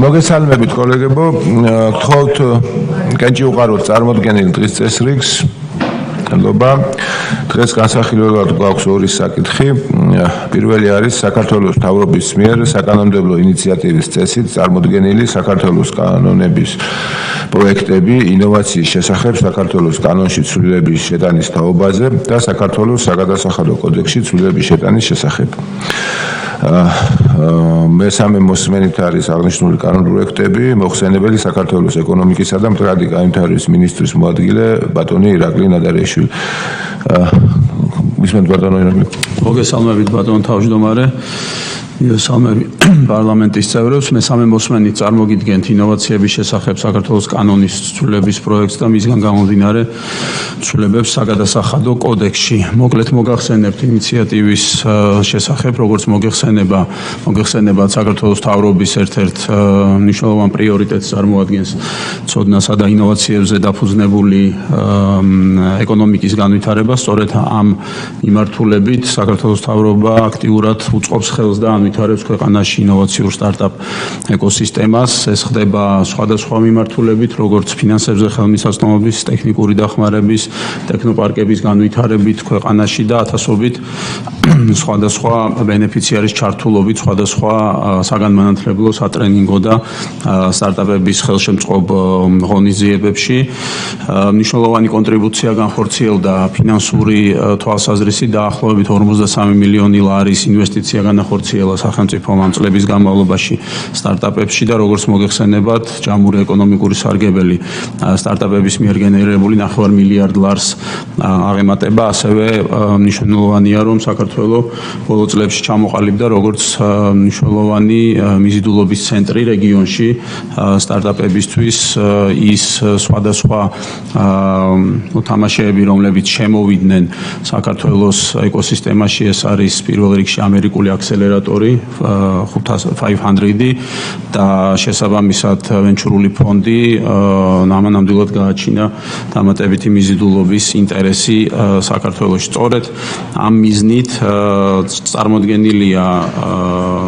მოგესალმებით კოლეგებო, გთხოვთ კენჭი უყაროთ წარმოდგენილ დღის წესრიგს. დღეს განსახილველად გვაქვს ორი საკითხი. პირველი არის საქართველოს მთავრობის მიერ საკანონმდებლო ინიციატივის წესით წარმოდგენილი საქართველოს კანონების პროექტები ინოვაციის შესახებ საქართველოს კანონში ცვლილების შეტანის თაობაზე და საქართველოს საგადასახადო კოდექსში ცვლილების შეტანის შესახებ. მესამე მოსმენით არის აღნიშნული კანონპროექტები, მოხსენებელი საქართველოს ეკონომიკისა და მდგრადი განვითარების მინისტრის მოადგილე ბატონი ირაკლი ნადარიაშვილი. მისმენთ ბატონო ირაკლი. მოგესალმებით ბატონო თავმჯდომარე. მოგესალმებით პარლამენტის წევრებს. მესამე მოსმენით წარმოგიდგენთ ინოვაციების შესახებ საქართველოს კანონის ცვლილების პროექტს და მისგან გამომდინარე ცვლილებებს საგადასახადო კოდექსში. მოკლედ მოგახსენებთ ინიციატივის შესახებ, როგორც მოგეხსენებათ საქართველოს მთავრობის ერთ-ერთ მნიშვნელოვან პრიორიტეტს წარმოადგენს ცოდნასა და ინოვაციებზე დაფუძნებული ეკონომიკის განვითარება. სწორედ ამ მიმართულებით საქართველოს მთავრობა აქტიურად უწყობს ხელს და განვითარებს ქვეყანაში ინოვაციურ სტარტაპ ეკოსისტემას. ეს ხდება სხვადასხვა მიმართულებით, როგორც ფინანსებზე ხელმისაწვდომობის, ტექნიკური დახმარების, ტექნოპარკების განვითარებით ქვეყანაში და ათასობით სხვადასხვა ბენეფიციარის ჩართულობით, სხვადასხვა საგანმანათლებლო, სატრენინგო და სტარტაპების ხელშემწყობ ღონისძიებებში. მნიშვნელოვანი კონტრიბუცია განხორციელდა ფინანსური თვალსაზრისით დაახლოებით 53 მილიონი ლარის ინვესტიცია განახორციელა სახელმწიფომ ამ წლების განმავლობაში სტარტაპებში და როგორც მოგეხსენებათ, ჯამური ეკონომიკური სარგებელი სტარტაპების მიერ გენერირებული 9 მილიარდ ლარს აღემატება. ასევე მნიშვნელოვანია, რომ საქართველოს ბოლო წლებში ჩამოყალიბდა როგორც მნიშვნელოვანი მიზიდულობის ცენტრი რეგიონში სტარტაპებისთვის. ის სხვადასხვა თამაშები, რომლებიც შემოვიდნენ საქართველოს ეკოსისტემაში, ეს არის პირველ რიგში ამერიკული აქსელერატორი 500 და შესაბამისად ვენჩურული ფონდი ნამდვილად გააჩინა დამატებითი მიზიდულობის ინტერესი საქართველოში. სწორედ ამ მიზნით წარმოდგენილია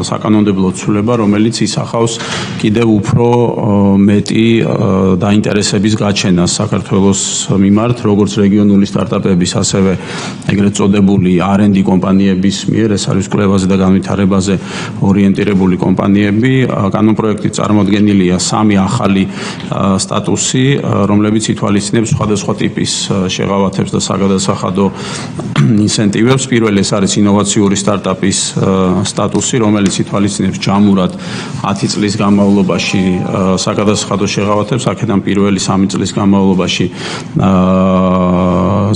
საკანონმდებლო ცვლილება, რომელიც ისახავს კიდევ უფრო მეტი დაინტერესების გაჩენას საქართველოს მიმართ, როგორც რეგიონული სტარტაპების, ასევე ეგრეთ წოდებული R&D კომპანიების მიერ. ეს არის კვლევაზე და განვითარებაზე ორიენტირებული კომპანიები. კანონპროექტით წარმოდგენილია 3 ახალი სტატუსი, რომლებიც ითვალისწინებს სხვადასხვა ტიპის შეღავათებს და საგადასახადო ინცენტივებს. პირველი ეს არის ინოვაციური სტარტაპის სტატუსი, რომელიც ითვალისწინებს ჯამურად 10 წლის განმავლობაში საგადასახადო შეღავათებს. აქედან პირველი 3 წლის განმავლობაში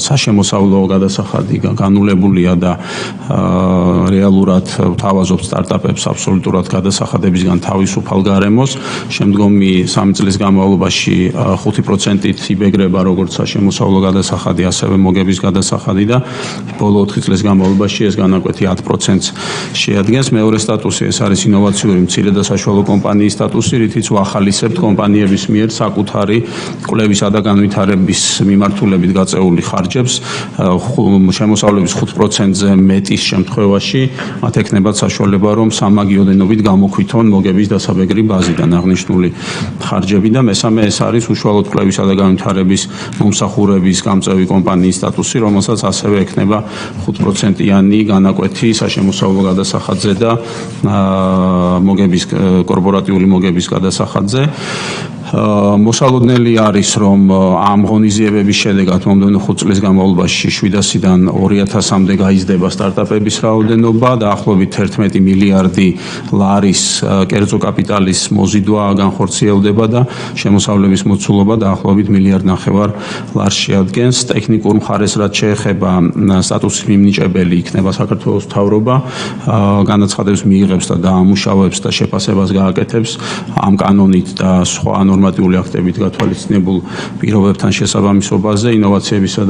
საშემოსავლო გადასახადი განულებულია და რეალურად თავაზობს სტარტაპებს აბსოლუტურად გადასახადებისგან თავისუფალ გარემოს. შემდგომი 3 წლის განმავლობაში 5%-ით იბეგრება როგორც საშემოსავლო გადასახადი, ასევე მოგების გადასახადი და ბოლო 4 წლის განმავლობაში ეს განაკვეთი 10%-ს შეადგენს. მეორე სტატუსი ეს არის ინოვაციური მცირე და საშუალო კომპანიის სტატუსი, რითიც ვახალისებთ კომპანიების მიერ საკუთარი კვლევისა და განვითარების მიმართულებით გაწეული ხარჯებს შემოსავლების 5%-ზე მეტის შემთხვევაში მათ ექნებათ საშუალება, რომ სამაგიოდენობით გამოქვითონ მოგების დასაბეგრი ბაზიდან აღნიშნული ხარჯები და მესამე ეს არის უშუალოდ კვლევისა და განვითარების მომსახურების გამწევი კომპანიის სტატუსი, რომელსაც ასევე ექნება 5%-იანი განაკვეთი საშემოსავლო გადასახადზე და მოგების კორპორატიული მოგების გადასახადზე. მოსალოდნელი არის, რომ ამ ღონისძიებების შედეგად მომდევნო 5 წლის განმავლობაში 700-დან 2000-მდე გაიზრდება სტარტაპების რაოდენობა, დაახლოებით 11 მილიარდი ლარის კერძო კაპიტალის მოზიდვა განხორციელდება და შემოსავლების მოცულობა დაახლოებით 1,5 მილიარდ ლარს შეადგენს. ტექნიკურ მხარეს რაც შეეხება სტატუსის მიმნიჭებელი იქნება საქართველოს მთავრობა, განაცხადებს მიიღებს და დაამუშავებს და შეფასებას გააკეთებს ამ კანონით და სხვა ნორმატიული აქტებით გათვალისწინებულ პირობებთან შესაბამისობაზე ინოვაციებისა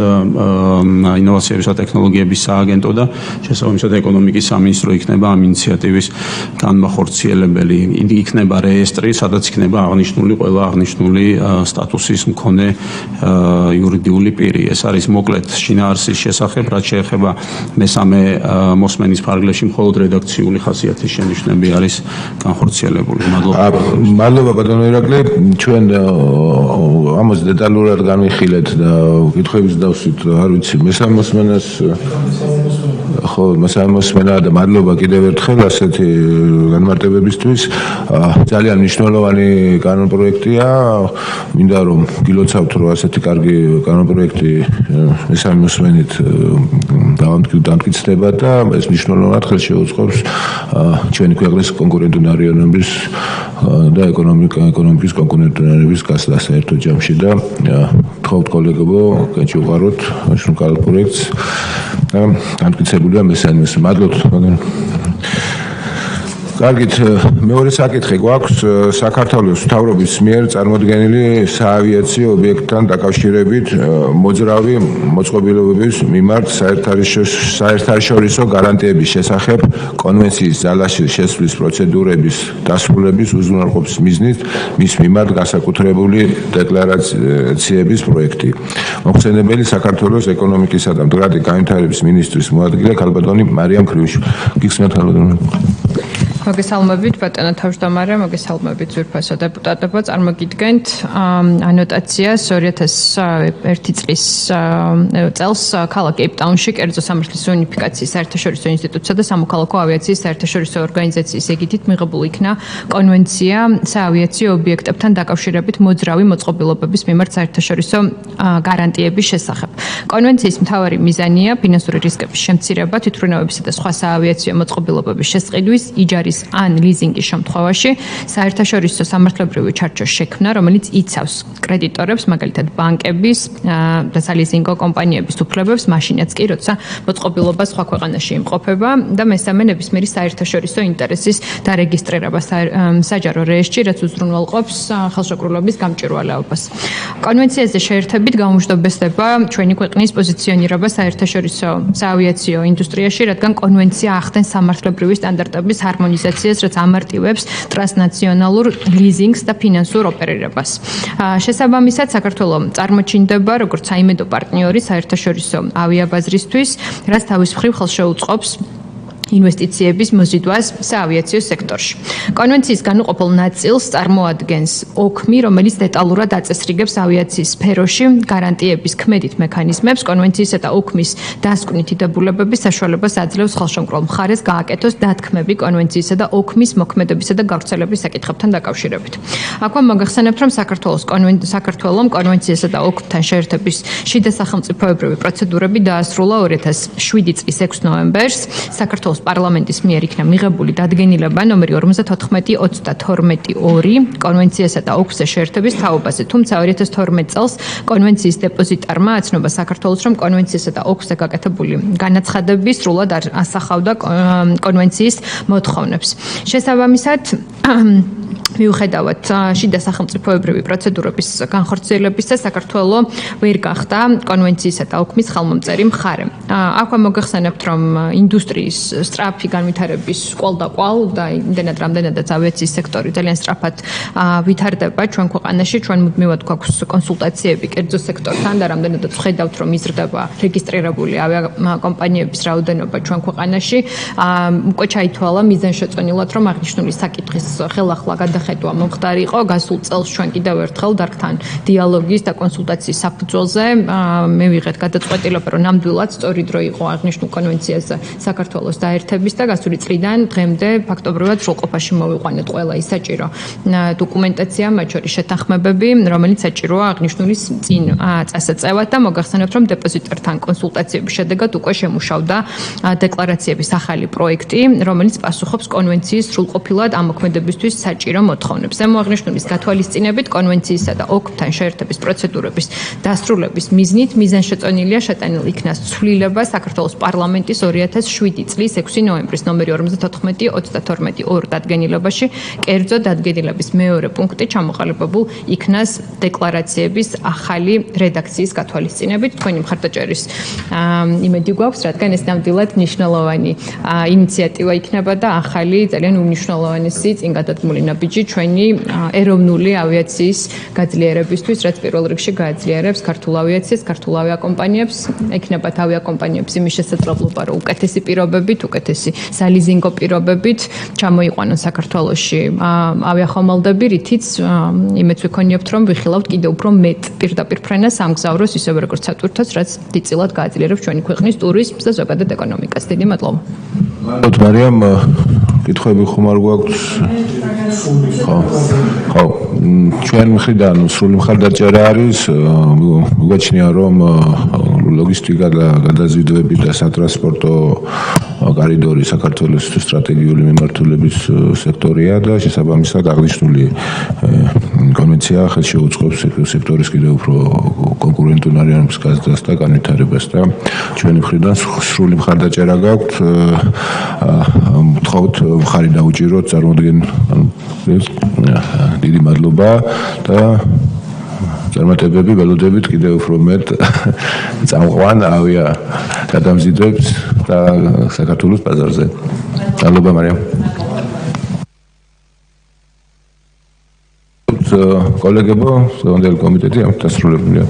და ტექნოლოგიების სააგენტო და შესაბამისად ეკონომიკის სამინისტრო იქნება ამ ინიციატივის განმახორციელებელი. იქნება რეესტრი, სადაც იქნება აღნიშნული ყველა აღნიშნული სტატუსის მქონე იურიდიული პირი. ეს არის მოკლედ შინაარსის შესახებ, რაც შეეხება მესამე მოსმენის ფარგლებში მხოლოდ რედაქციული ხასიათის შენიშვნები არის განხორციელებული. მადლობა ბატონო ირაკლი, ჩვენ ამას დეტალურად განვიხილეთ და კითხვების დავსვით, არ ვიცი, მესამე მოსმენას ხო, მესამე მოსმენა და მადლობა კიდევ ერთხელ ასეთი განმარტებებისთვის. ძალიან მნიშვნელოვანი კანონპროექტია. მინდა რომ გილოცავთ, რომ ასეთი კარგი კანონპროექტი მესამე მოსმენით დამტკიცდება და ეს მნიშვნელოვნად ხელს შეუწყობს ჩვენი ქვეყნის კონკურენტუნარიანობის და ეკონომიკის კონკურენტუნარების გასწრას საერთო ჯამში და თხოვთ კოლეგებო, კეჭი უყაროთ ამ კანონპროექტს და დამტკიცებულია მესამე მოსმენა. მადლობთ. კარგით, მეორე საკითხი გვაქვს საქართველოს მთავრობის მიერ წარმოდგენილი საავიაციო ობიექტთან დაკავშირებით მოძრავი მოწყობილობების მიმართ საერთაშორისო გარანტიების შესახებ კონვენციის ძალაში შესვლის პროცედურების დასრულების უზრუნველყოფის მიზნით მის მიმართ გასაკუთრებული დეკლარაციების პროექტი. მოხსენებელი საქართველოს ეკონომიკისა და მდგრადი განვითარების მინისტრის მოადგილე ქალბატონი მარიამ ქრივიშვილი. გიხსნათ ქალბატონო. მოგესალმებით ბატონო თავმჯდომარე, მოგესალმებით ძვირფასო დეპუტატებო, წარმოგიდგენთ ანოტაციას 2001 წელს ქალაქ კეიპტაუნში კერძო სამართლის უნიფიკაციის საერთაშორისო ინსტიტუტსა და სამოქალაქო ავიაციის საერთაშორისო ორგანიზაციის ეგიდით მიღებულ იქნა კონვენცია საავიაციო ობიექტებთან დაკავშირებით მოძრავი მოწყობილობების მიმართ საერთაშორისო გარანტიების შესახებ. კონვენციის მთავარი მიზანია ფინანსური რისკების შემცირება, თვითმფრინავებისა და სხვა საავიაციო მოწყობილობების შესყიდვის, იჯარის ან ლიზინგის შემთხვევაში საერთაშორისო სამართლებრივი ჩარჩოს შექმნა, რომელიც იცავს კრედიტორებს, მაგალითად ბანკების და სალიზინგო კომპანიების უფლებებს, მაშინაც კი, როცა მოწყობილობა სხვა ქვეყანაში იმყოფება და მესამე ნებისმიერი საერთაშორისო ინტერესის დარეგისტრირება საჯარო რეესტრში, რაც უზრუნველყოფს ხელშეკრულების გამჭვირვალეობას. კონვენციაზე შეერთებით გაუმჯობესდება ჩვენი ქვეყნის პოზიციონირება საერთაშორისო საავიაციო ინდუსტრიაში, რადგან კონვენცია ახდენს სამართლებრივი სტანდარტების ჰარმონიზაციას, რაც ამარტივებს ტრანსნაციონალურ ლიზინგს და ფინანსურ ოპერირებას. შესაბამისად, საქართველოს წარმოჩინდება როგორც საიმედო პარტნიორი საერთაშორისო ავიაბაზრისთვის, რაც თავის მხრივ ხელს შეუწყობს ინვესტიციების მოზიდვას საავიაციო სექტორში. კონვენციის განუყოფელ ნაწილს წარმოადგენს ოქმი, რომელიც დეტალურად აწესრიგებს ავიაციის სფეროში გარანტიების ქმედით მექანიზმებს. კონვენციისა და ოქმის დასკვნითი დებულებების საშუალებას აძლევს ხელშემკრულ მხარეს გააკეთოს დათქმები კონვენციისა და ოქმის მოქმედებისა და გავრცელების საკითხებთან დაკავშირებით. აქვე მოგახსენებთ, რომ საქართველოს კონვენციისა და ოქმთან შეერთების შიდა სახელმწიფოებრივი პროცედურები დაასრულა 2007 წლის 6 ნოემბერს. საქართველოს პარლამენტის მიერ იქნა მიღებული დადგენილება ნომერი 54/22 კონვენციასა და ოქმზე შეერთების თაობაზე, თუმცა 2012 წელს კონვენციის დეპოზიტარმა აცნობა საქართველოს, რომ კონვენციასა და ოქმზე გაკეთებული განაცხადები სრულად არ ასახავდა კონვენციის მოთხოვნებს. შესაბამისად, მიუხედავად შიდა სახელმწიფოებრივი პროცედურების განხორციელებისა, საქართველოს ვერ გახდა კონვენციისა და ოქმის ხელმომწერი მხარე. აქვე მოგახსენებთ, რომ ინდუსტრიის სწრაფი განვითარების კვალდაკვალ და რამდენადაც ავიაციის სექტორი ძალიან სწრაფად ვითარდება ჩვენ ქვეყანაში, ჩვენ მუდმივად გვაქვს კონსულტაციები კერძო სექტორთან და რამდენადაც ხედავთ, რომ იზრდება რეგისტრირებული ავიაკომპანიების რაოდენობა ჩვენ ქვეყანაში, უკვე ჩაითვალა მიზანშეწონილად, რომ აღნიშნული საკითხის ხელახლა გადახედვა მომხდარი იყო. გასულ წელს ჩვენ კიდევ ერთხელ დარგთან დიალოგის და კონსულტაციის საფუძველზე მივიღეთ გადაწყვეტილება, რომ ნამდვილად სწორი დრო იყო აღნიშნულ კონვენციაზე საქართველოს დაერთების და გასული წლიდან დღემდე ფაქტობრივად სრულყოფაში მოვიყვანეთ ყველა ის საჭირო დოკუმენტაცია, მათ შორის შეთანხმებები, რომელიც საჭიროა აღნიშნული წინ წასაწევად და მოგახსენებთ, რომ დეპოზიტართან კონსულტაციების შედეგად უკვე შემუშავდა დეკლარაციების ახალი პროექტი, რომელიც პასუხობს კონვენციის სრულყოფილად ამოქმედებისთვის საჭირო მოთხოვნებს. ზემოაღნიშნულის გათვალისწინებით კონვენციისა და ოკ-თან შეერთების პროცედურების დასრულების მიზნით მიზანშეწონილია შეტანილ იქნას ცვლილება საქართველოს პარლამენტის 2007 წლის 6 ნოემბრის ნომერი 54-32 დადგენილებაში კერძო დადგენილების მეორე პუნქტი ჩამოყალიბებულ იქნას დეკლარაციების ახალი რედაქციის გათვალისწინებით. თქვენი მხარდაჭერის იმედი გვაქვს, რადგან ეს ნამდვილად მნიშვნელოვანი ინიციატივა იქნება და ახალი ძალიან უმნიშვნელოვანესი წინ გადადგმული ნაბიჯი ჩვენი ეროვნული ავიაციის გაძლიერებისთვის, რაც პირველ რიგში გააძლიერებს ქართულ ავიაციას, ქართულ ავიაკომპანიებს, ექნებათ ავიაკომპანიებს იმის შესაძლებლობა, რომ უკეთესი პირობებით, უკეთესი სალიზინგო პირობებით ჩამოიყვანონ საქართველოში ავიახომალდები, რითიც იმეც ვიქონიებთ, რომ ვიხილავთ კიდევ უფრო მეტ პირდაპირ ფრენას ამგზავროს ისევე როგორც სატვირთოს, რაც დიდწილად გააძლიერებს ჩვენი ქვეყნის ტურიზმს და ზოგადად ეკონომიკას. დიდი მადლობა. მარიამ, კითხვები ხომ არ გვაქვს? ხო, ჩვენ მხრიდან სრული მხარდაჭერა არის, მიგაჩნია რომ ლოგისტიკა და გადაზიდვები და სატრანსპორტო კორიდორი საქართველოს სტრატეგიული მიმართულების სექტორია და შესაბამისად აღნიშნული კონვენცია ხელში უწყობს სექტორის კიდევ უფრო კონკურენტუნარიანობის გაზრდას და განვითარებას და ჩვენი მხრიდან სრული მხარდაჭერა გაქვთ. ვთხოვთ მხარი დაუჭიროთ დიდი მადლობა და წარმატებები ველოდებით კიდევ უფრო მეტ წამყვან ავია გადამზიდვებს და საქართველოს ბაზარზე. მადლობა მარიამ. კოლეგებო, ზოგადად კომიტეტი ამ დასრულებულია.